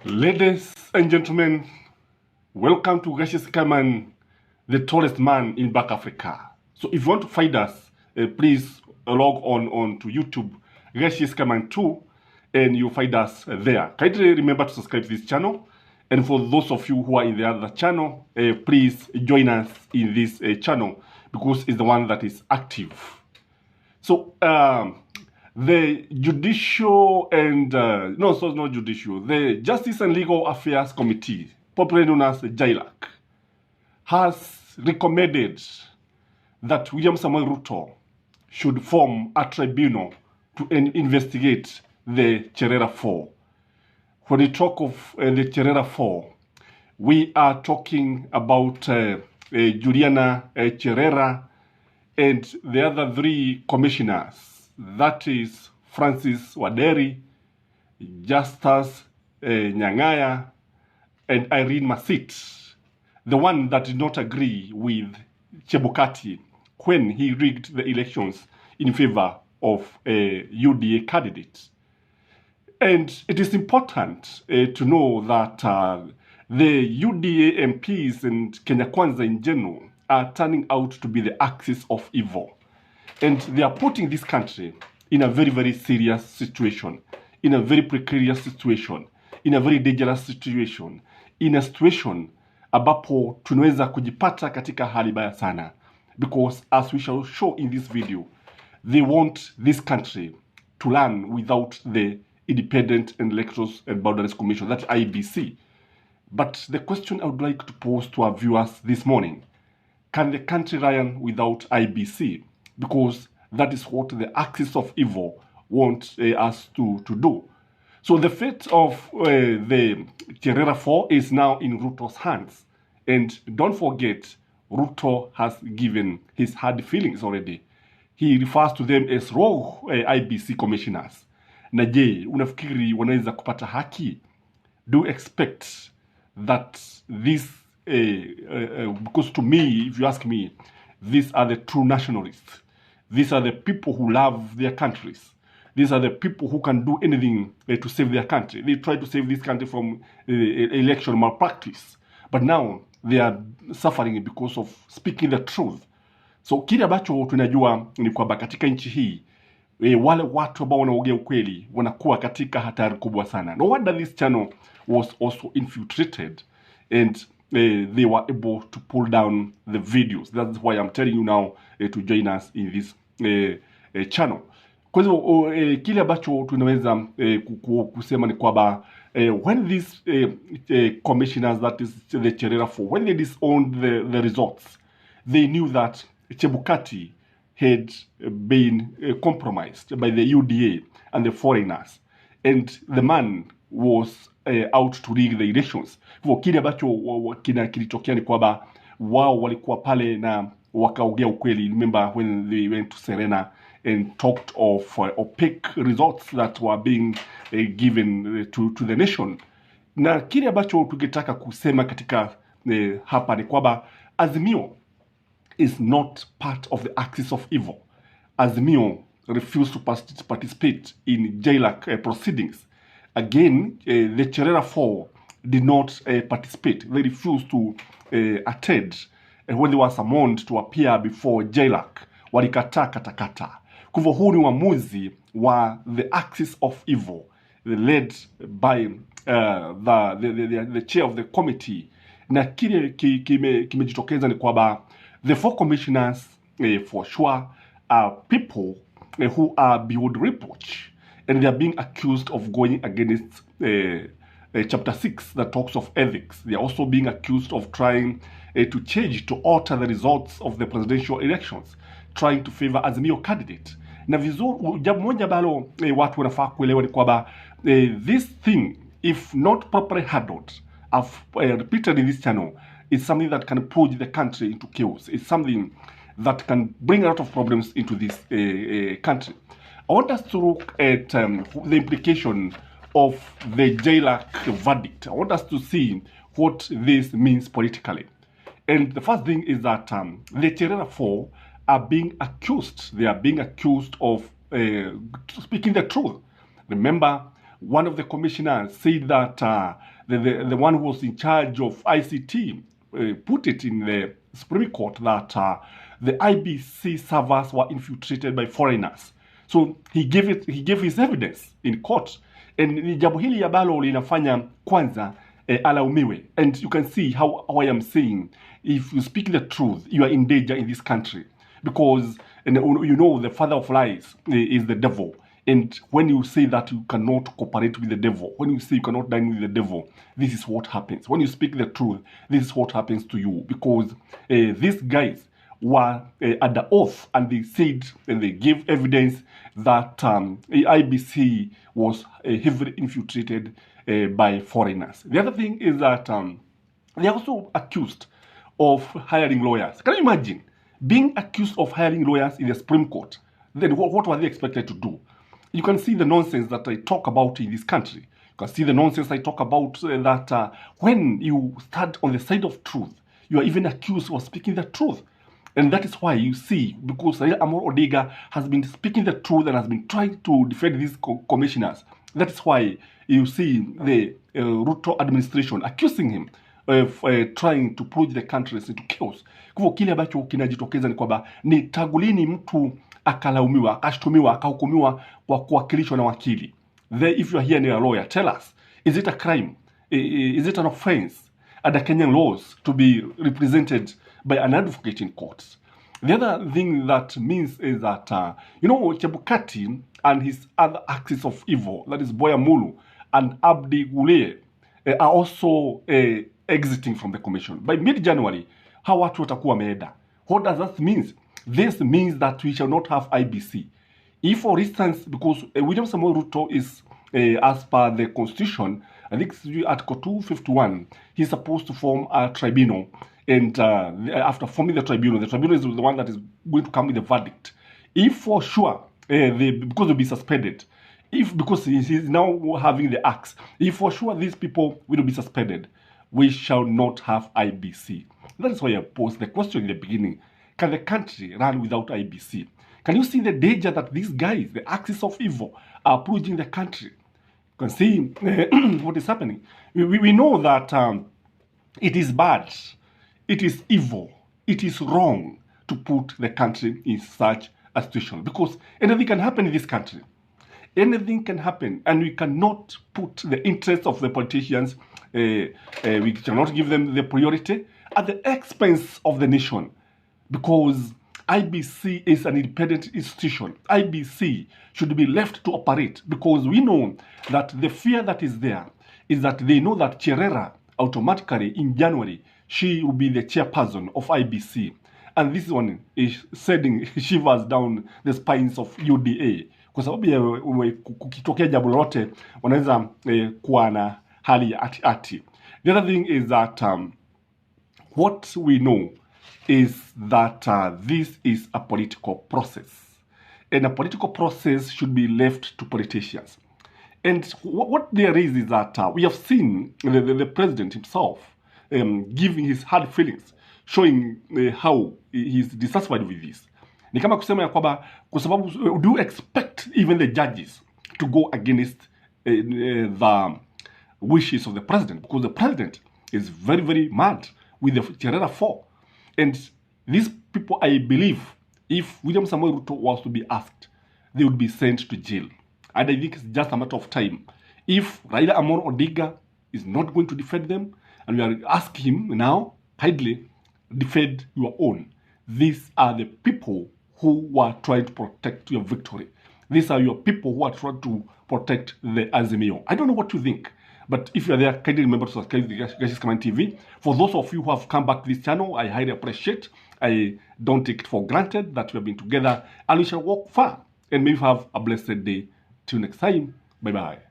Ladies and gentlemen, welcome to Gracious Kaman, the tallest man in Black Africa. So if you want to find us, please log on to YouTube, Gracious Kaman 2, and you'll find us there. Kindly remember to subscribe to this channel. And for those of you who are in the other channel, please join us in this channel because it's the one that is active. So, the judicial and, the Justice and Legal Affairs Committee, popularly known as JILAC, has recommended that William Samuel Ruto should form a tribunal to investigate the CHERERA 4. When we talk of the CHERERA 4, we are talking about Juliana CHERERA and the other three commissioners. That is Francis Waderi, Justus Nyang'aya, and Irene Masit, the one that did not agree with Chebukati when he rigged the elections in favor of a UDA candidate. And it is important to know that the UDA MPs and Kenya Kwanza in general are turning out to be the axis of evil. And they are putting this country in a very, very serious situation, in a very precarious situation, in a very dangerous situation, in a situation ambapo tunaweza kujipata katika hali baya sana. Because as we shall show in this video, they want this country to run without the Independent Elections and Boundaries Commission, that IBC. But the question I would like to pose to our viewers this morning, can the country run without IBC? Because that is what the axis of evil wants us to do. So the fate of the CHERERA 4 is now in Ruto's hands. And don't forget, Ruto has given his hard feelings already. He refers to them as rogue IBC commissioners. Na je, unafikiri wanaweza kupata haki? Do expect that this, because to me, if you ask me, these are the true nationalists. These are the people who love their countries. These are the people who can do anything to save their country. They try to save this country from election malpractice. But now they are suffering because of speaking the truth. So kile ambacho tunajua ni kwamba katika nchi hii wale watu ambao wanaongea ukweli wanakuwa katika hatari kubwa sana. No wonder this channel was also infiltrated and they were able to pull down the videos. That's why I'm telling you now to join us in this channel. Kwa hivyo kile ambacho tunaweza kusema ni kwamba when these commissioners, that is the CHERERA 4, when they disowned the results, they knew that Chebukati had been compromised by the UDA and the foreigners, and the man was out to rig the elections. Kwa kile ambacho kilitokea ni kwamba wao walikuwa pale na wakaongea ukweli. Remember when they went to CHERERA and talked of opaque results that were being given to the nation. Na kile ambacho tungetaka kusema katika hapa ni kwamba Azimio is not part of the axis of evil. Azimio refused to participate in JILAC proceedings. Again, the CHERERA 4 did not participate. They refused to attend when they were summoned to appear before JILAC. Walikataa katakata. Kwa hivyo huu ni uamuzi wa the axis of evil, led by the chair of the committee. Na kile kimejitokeza ni kwamba the four commissioners for sure are people who are beyond reproach, and they are being accused of going against chapter 6 that talks of ethics. They are also being accused of trying to change, to alter the results of the presidential elections, trying to favor Azimio candidate. Na vizuri, jambo moja ambalo watu wanafaa kuelewa ni kwamba this thing, if not properly handled, I've repeated in this channel, is something that can plunge the country into chaos. It's something that can bring a lot of problems into this country. I want us to look at the implication of the JILAC verdict. I want us to see what this means politically. And the first thing is that the CHERERA 4 are being accused. They are being accused of speaking the truth. Remember, one of the commissioners said that the one who was in charge of ICT put it in the Supreme Court that the IBC servers were infiltrated by foreigners. So he gave his evidence in court, and ni jambo hili ambalo linafanya kwanza alaumiwe. And you can see how I am saying, if you speak the truth, you are in danger in this country, because you know the father of lies is the devil. And when you say that you cannot cooperate with the devil, when you say you cannot dine with the devil, this is what happens. When you speak the truth, this is what happens to you, because these guys were at the oath, and they said, and they gave evidence that IBC was heavily infiltrated by foreigners. The other thing is that they are also accused of hiring lawyers. Can you imagine being accused of hiring lawyers in the Supreme Court? Then what were they expected to do? You can see the nonsense that I talk about in this country. You can see the nonsense I talk about that when you stand on the side of truth, you are even accused of speaking the truth. And that is why you see, because Raila Amolo Odinga has been speaking the truth and has been trying to defend these commissioners. That is why you see the Ruto administration accusing him of trying to plunge the country into chaos. Kwa hivyo kile ambacho kinajitokeza ni kwamba ni tagulini mtu akalaumiwa, akashtumiwa, akahukumiwa kwa kuwakilishwa na wakili. If you are here and you are a lawyer, tell us, is it a crime? Is it an offense under Kenyan laws to be represented by an advocate in courts? The other thing that means is that, you know, Chebukati and his other axis of evil, that is Boya Mulu and Abdi Gule, are also exiting from the commission. By mid-January, how watu watakuwa wameenda? What does that mean? This means that we shall not have IBC. If, for instance, because William Samoei Ruto is, as per the constitution, I think Article 251, he's supposed to form a tribunal. And after forming the tribunal is the one that is going to come with the verdict. If for sure, because they'll be suspended, because he's now having the axe, if for sure these people will be suspended, we shall not have IBC. That is why I posed the question in the beginning. Can the country run without IBC? Can you see the danger that these guys, the axis of evil, are plunging the country? You can see what is happening. We know that it is bad, it is evil, it is wrong to put the country in such a situation, because anything can happen in this country. Anything can happen, and we cannot put the interests of the politicians, we cannot give them the priority at the expense of the nation, because IBC is an independent institution. IBC should be left to operate, because we know that the fear that is there is that they know that CHERERA automatically in January, she will be the chairperson of IBC. And this one is sending shivers down the spines of UDA. Kwa sababu kukitokea jambo lolote wanaweza kuwa na hali ya ati. The other thing is that what we know is that this is a political process. And a political process should be left to politicians. And what there is that we have seen the president himself giving his hard feelings, showing how he is dissatisfied with this. Ni kama kusema ya kwamba, kwa sababu, do you expect even the judges to go against the wishes of the president? Because the president is very, very mad with the CHERERA 4. And these people, I believe, if William Samoei Ruto was to be asked, they would be sent to jail. And I think it's just a matter of time. If Raila Amolo Odinga is not going to defend them, and we are asking him now, kindly defend your own. These are the people who were trying to protect your victory. These are your people who are trying to protect the Azimio. I don't know what you think, but if you are there, kindly remember to subscribe to the Gashes Command TV. For those of you who have come back to this channel, I highly appreciate. I don't take it for granted that we have been together, and we shall walk far. And may you have a blessed day. Till next time, bye-bye.